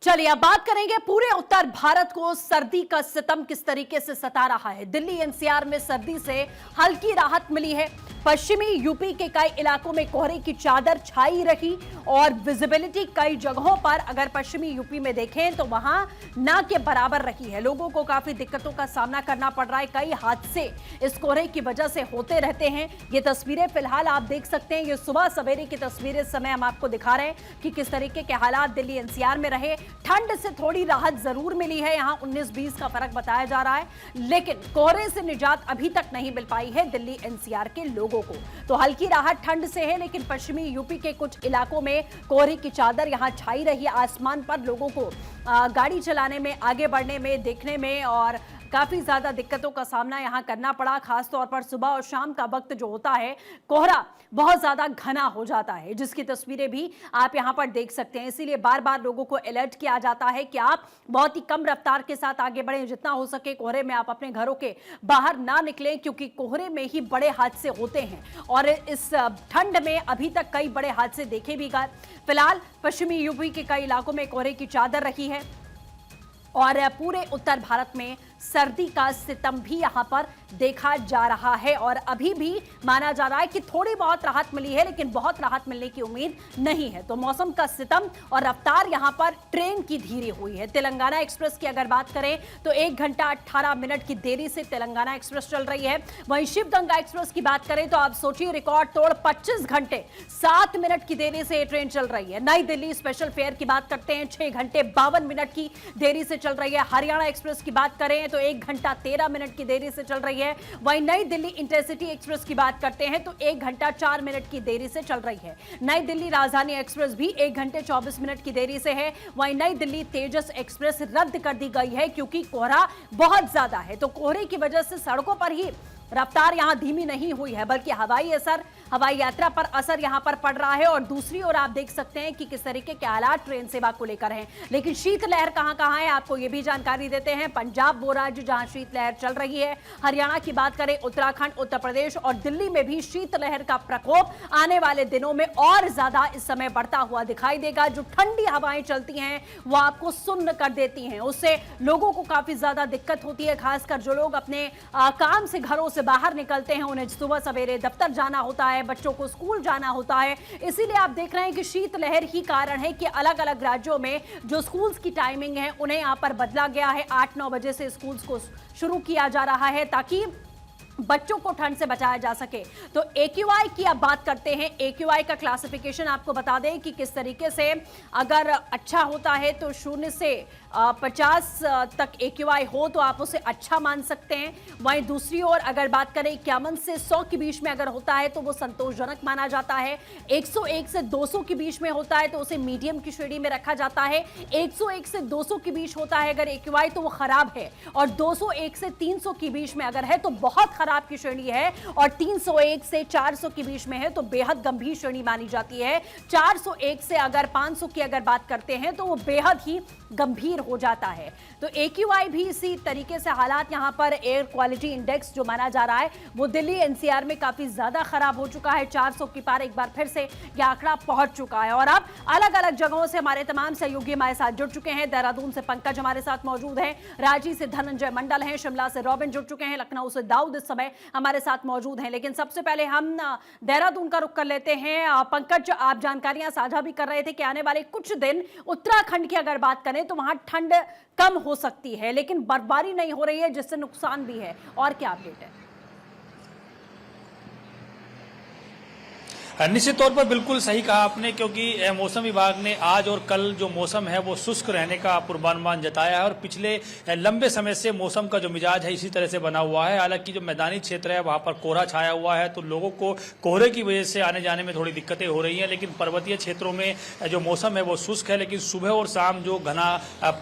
चलिए अब बात करेंगे पूरे उत्तर भारत को सर्दी का सितम किस तरीके से सता रहा है। दिल्ली एनसीआर में सर्दी से हल्की राहत मिली है। पश्चिमी यूपी के कई इलाकों में कोहरे की चादर छाई रही और विजिबिलिटी कई जगहों पर अगर पश्चिमी यूपी में देखें तो वहां ना के बराबर रही है। लोगों को काफी दिक्कतों का सामना करना पड़ रहा है। कई हादसे इस कोहरे की वजह से होते रहते हैं। ये तस्वीरें फिलहाल आप देख सकते हैं, ये सुबह सवेरे की तस्वीरें इस समय हम आपको दिखा रहे हैं कि किस तरीके के हालात दिल्ली एनसीआर में रहे। ठंड से थोड़ी राहत जरूर मिली है, यहां 19-20 का फर्क बताया जा रहा है, लेकिन कोहरे से निजात अभी तक नहीं मिल पाई है दिल्ली एनसीआर के लोगों को। तो हल्की राहत ठंड से है, लेकिन पश्चिमी यूपी के कुछ इलाकों में कोहरे की चादर यहां छाई रही। आसमान पर लोगों को गाड़ी चलाने में, आगे बढ़ने में, देखने में और काफी ज्यादा दिक्कतों का सामना यहां करना पड़ा। खासतौर पर सुबह और शाम का वक्त जो होता है, कोहरा बहुत ज्यादा घना हो जाता है, जिसकी तस्वीरें भी आप यहां पर देख सकते हैं। इसीलिए बार बार लोगों को अलर्ट किया जाता है कि आप बहुत ही कम रफ्तार के साथ आगे बढ़ें। जितना हो सके कोहरे में आप अपने घरों के बाहर ना निकलें, क्योंकि कोहरे में ही बड़े हादसे होते हैं और इस ठंड में अभी तक कई बड़े हादसे देखे भी गए। फिलहाल पश्चिमी यूपी के कई इलाकों में कोहरे की चादर रही है और पूरे उत्तर भारत में सर्दी का सितम भी यहां पर देखा जा रहा है और अभी भी माना जा रहा है कि थोड़ी बहुत राहत मिली है, लेकिन बहुत राहत मिलने की उम्मीद नहीं है। तो मौसम का सितम और रफ्तार यहां पर ट्रेन की धीरे हुई है। तेलंगाना एक्सप्रेस की अगर बात करें तो 1 घंटा 18 मिनट की देरी से तेलंगाना एक्सप्रेस चल रही है। वहीं शिव गंगा एक्सप्रेस की बात करें तो आप सोचिए, रिकॉर्ड तोड़ 25 घंटे 7 मिनट की देरी से ट्रेन चल रही है। नई दिल्ली स्पेशल फेयर की बात करते हैं, 6 घंटे 52 मिनट की देरी से चल रही है। हरियाणा एक्सप्रेस की बात करें तो 1 घंटा 13 मिनट की देरी से चल रही है। वहीं नई दिल्ली इंटरसिटी एक्सप्रेस की बात करते हैं तो 1 घंटा 4 मिनट की देरी से चल रही है। नई दिल्ली राजधानी एक्सप्रेस भी 1 घंटे 24 मिनट की देरी से है। वहीं नई दिल्ली तेजस एक्सप्रेस रद्द कर दी गई है क्योंकि कोहरा बहुत ज्यादा है। तो कोहरे की वजह से सड़कों पर ही रफ्तार यहां धीमी नहीं हुई है, बल्कि हवाई यात्रा पर असर यहां पर पड़ रहा है। और दूसरी ओर आप देख सकते हैं कि किस तरीके के हालात ट्रेन सेवा को लेकर हैं। लेकिन शीतलहर कहां है, आपको यह भी जानकारी देते हैं। पंजाब वो राज्य जहां शीतलहर चल रही है। हरियाणा की बात करें, उत्तराखंड, उत्तर प्रदेश और दिल्ली में भी शीतलहर का प्रकोप आने वाले दिनों में और ज्यादा इस समय बढ़ता हुआ दिखाई देगा। जो ठंडी हवाएं चलती हैं वो आपको सुन्न कर देती हैं, उससे लोगों को काफी ज्यादा दिक्कत होती है। खासकर जो लोग अपने काम से, घरों से बाहर निकलते हैं, उन्हें सुबह सवेरे दफ्तर जाना होता है, बच्चों को स्कूल जाना होता है। इसीलिए आप देख रहे हैं कि शीतलहर ही कारण है कि अलग अलग राज्यों में जो स्कूल्स की टाइमिंग है उन्हें यहां पर बदला गया है। 8-9 बजे से स्कूल्स को शुरू किया जा रहा है ताकि बच्चों को ठंड से बचाया जा सके। तो AQI की अब बात करते हैं। AQI का क्लासिफिकेशन आपको बता दें कि किस तरीके से अगर अच्छा होता है तो 0 से 50 तक AQI हो तो आप उसे अच्छा मान सकते हैं। वहीं दूसरी ओर अगर बात करें 51 से 100 के बीच में अगर होता है तो वो संतोषजनक माना जाता है। 101 से 200 के बीच में होता है तो उसे मीडियम की श्रेणी में रखा जाता है। 101 से 200 के बीच होता है अगर AQI तो वो खराब है, और 201 से 300 के बीच में अगर है तो बहुत खराब की श्रेणी है, और 301 से 400 के बीच में है तो बेहद गंभीर श्रेणी मानी जाती है। 401 से अगर 500 की अगर बात करते हैं तो वो बेहद ही गंभीर हो जाता है। तो AQI भी इसी तरीके से हालात यहां पर एयर क्वालिटी इंडेक्स जो माना जा रहा है वो दिल्ली एनसीआर में काफी ज्यादा खराब हो चुका है। 400 की पार एक बार फिर से यह आंकड़ा पहुंच चुका है। और अब अलग अलग जगहों से हमारे तमाम सहयोगी हमारे साथ जुड़ चुके हैं। देहरादून से पंकज हमारे साथ मौजूद हैं, रांची से धनंजय मंडल हैं, शिमला से रॉबिन जुड़ चुके हैं, लखनऊ से दाऊद इस समय हमारे साथ मौजूद हैं। लेकिन सबसे पहले हम देहरादून का रुख कर लेते हैं। पंकज, आप जानकारियां साझा भी कर रहे थे कि आने वाले कुछ दिन उत्तराखंड की अगर बात करें तो वहां ठंड कम हो सकती है, लेकिन बर्फबारी नहीं हो रही है जिससे नुकसान भी है। और क्या अपडेट है? निश्चित तौर पर बिल्कुल सही कहा आपने, क्योंकि मौसम विभाग ने आज और कल जो मौसम है वो शुष्क रहने का पूर्वानुमान जताया है और पिछले लंबे समय से मौसम का जो मिजाज है इसी तरह से बना हुआ है। हालांकि जो मैदानी क्षेत्र है वहां पर कोहरा छाया हुआ है तो लोगों को कोहरे की वजह से आने जाने में थोड़ी दिक्कतें हो रही हैं, लेकिन पर्वतीय क्षेत्रों में जो मौसम है वो शुष्क है। लेकिन सुबह और शाम जो घना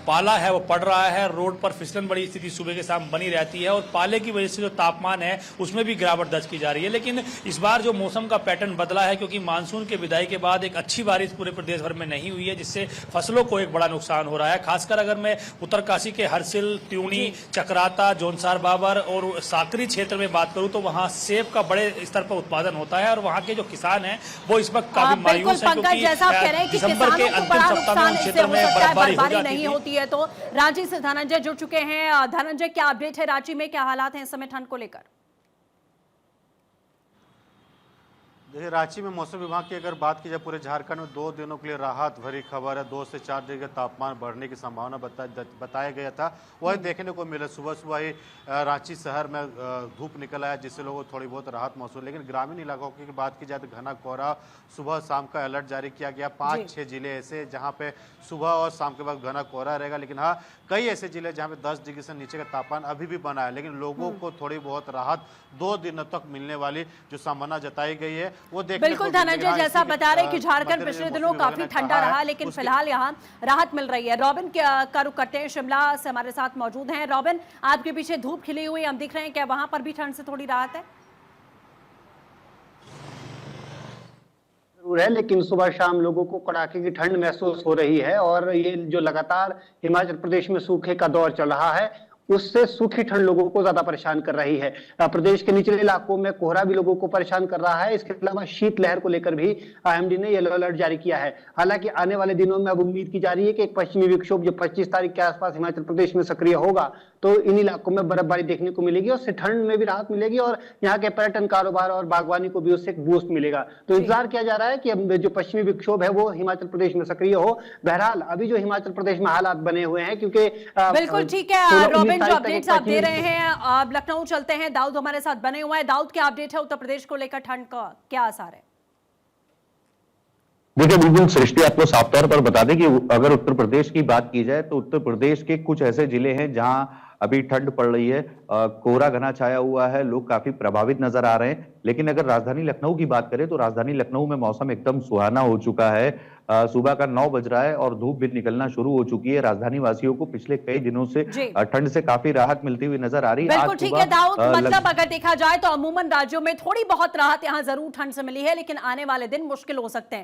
पाला है वो पड़ रहा है, रोड पर फिसलन बड़ी स्थिति सुबह के शाम बनी रहती है और पाले की वजह से जो तापमान है उसमें भी गिरावट दर्ज की जा रही है। लेकिन इस बार जो मौसम का पैटर्न बदला है क्योंकि मानसून के विदाई के बाद एक अच्छी बारिश पूरे प्रदेश भर में नहीं हुई है, जिससे फसलों को एक बड़ा नुकसान हो रहा है। खासकर अगर मैं उत्तरकाशी के हरसिल, त्यूनी, चक्राता, जौनसार बाबर और साकरी क्षेत्र में बात करूं तो वहां सेब का बड़े स्तर पर उत्पादन होता है और वहां के जो किसान हैं वो इस वक्त काफी मायूस हैं क्योंकि जैसा आप कह रहे हैं कि दिसंबर के अंतिम सप्ताह में उन क्षेत्रों में बर्फबारी नहीं होती है। तो रांची से धनंजय जुड़ चुके हैं। धनंजय, क्या अपडेट है रांची में, क्या हालात हैं इस समय ठंड को लेकर? देखिए, रांची में मौसम विभाग की अगर बात की जाए पूरे झारखंड में 2 दिनों के लिए राहत भरी खबर है। 2 से 4 डिग्री का तापमान बढ़ने की संभावना बताया गया था, वही देखने को मिला। सुबह सुबह ही रांची शहर में धूप निकल आया, जिससे लोगों को थोड़ी बहुत राहत महसूस। लेकिन ग्रामीण इलाकों की बात की जाए तो घना कोहरा, सुबह शाम का अलर्ट जारी किया गया। 5-6 जिले ऐसे जहाँ पे सुबह और शाम के बाद घना कोहरा रहेगा। लेकिन हाँ, कई ऐसे जिले जहाँ पे 10 डिग्री से नीचे का तापमान अभी भी बना है। लेकिन लोगों को थोड़ी बहुत राहत 2 दिनों तक मिलने वाली जो संभावना जताई गई है वो देखने बिल्कुल धनंजय, जैसा बता रहे कि झारखंड पिछले दिनों काफी ठंडा रहा, लेकिन फिलहाल यहाँ राहत मिल रही है। रॉबिन का रुख करते हैं, शिमला से हमारे साथ मौजूद हैं। रॉबिन, आपके पीछे धूप खिली हुई हम दिख रहे हैं, क्या वहां पर भी ठंड से थोड़ी राहत है? जरूर है, लेकिन सुबह शाम लोगों को कड़ाके की ठंड महसूस हो रही है। और ये जो लगातार हिमाचल प्रदेश में सूखे का दौर चल रहा है, उससे सूखी ठंड लोगों को ज्यादा परेशान कर रही है। प्रदेश के निचले इलाकों में कोहरा भी लोगों को परेशान कर रहा है। इसके अलावा शीतलहर को लेकर भी आईएमडी ने येलो अलर्ट जारी किया है। हालांकि आने वाले दिनों में अब उम्मीद की जा रही है कि एक पश्चिमी विक्षोभ जो 25 तारीख के आसपास हिमाचल प्रदेश में सक्रिय होगा, तो इन इलाकों में बर्फबारी देखने को मिलेगी, उससे ठंड में भी राहत मिलेगी और यहाँ के पर्यटन कारोबार और बागवानी को भी उससे एक बूस्ट मिलेगा। तो इंतजार किया जा रहा है कि अब जो पश्चिमी विक्षोभ है वो हिमाचल प्रदेश में सक्रिय हो। बहरहाल अभी जो हिमाचल प्रदेश में हालात बने हुए हैं, क्योंकि बिल्कुल ठीक है रॉबिन, जो अपडेट्स आप दे रहे हैं। अब लखनऊ चलते हैं, दाऊद हमारे साथ बने हुए हैं। दाऊद, क्या अपडेट है उत्तर प्रदेश को लेकर, ठंड का क्या असर है? देखिए, बिल्कुल सृष्टि, आपको साफ तौर पर बता दें कि अगर उत्तर प्रदेश की बात की जाए तो उत्तर प्रदेश के कुछ ऐसे जिले हैं जहां अभी ठंड पड़ रही है, कोहरा घना छाया हुआ है, लोग काफी प्रभावित नजर आ रहे हैं। लेकिन अगर राजधानी लखनऊ की बात करें तो राजधानी लखनऊ में मौसम एकदम सुहाना हो चुका है। सुबह का 9 बज रहा है और धूप भी निकलना शुरू हो चुकी है। राजधानी वासियों को पिछले कई दिनों से ठंड से काफी राहत मिलती हुई नजर आ रही है। बिल्कुल ठीक है दाऊद, मतलब अगर देखा जाए तो अमूमन राज्यों में थोड़ी बहुत राहत यहाँ जरूर ठंड से मिली है, लेकिन आने वाले दिन मुश्किल हो सकते हैं।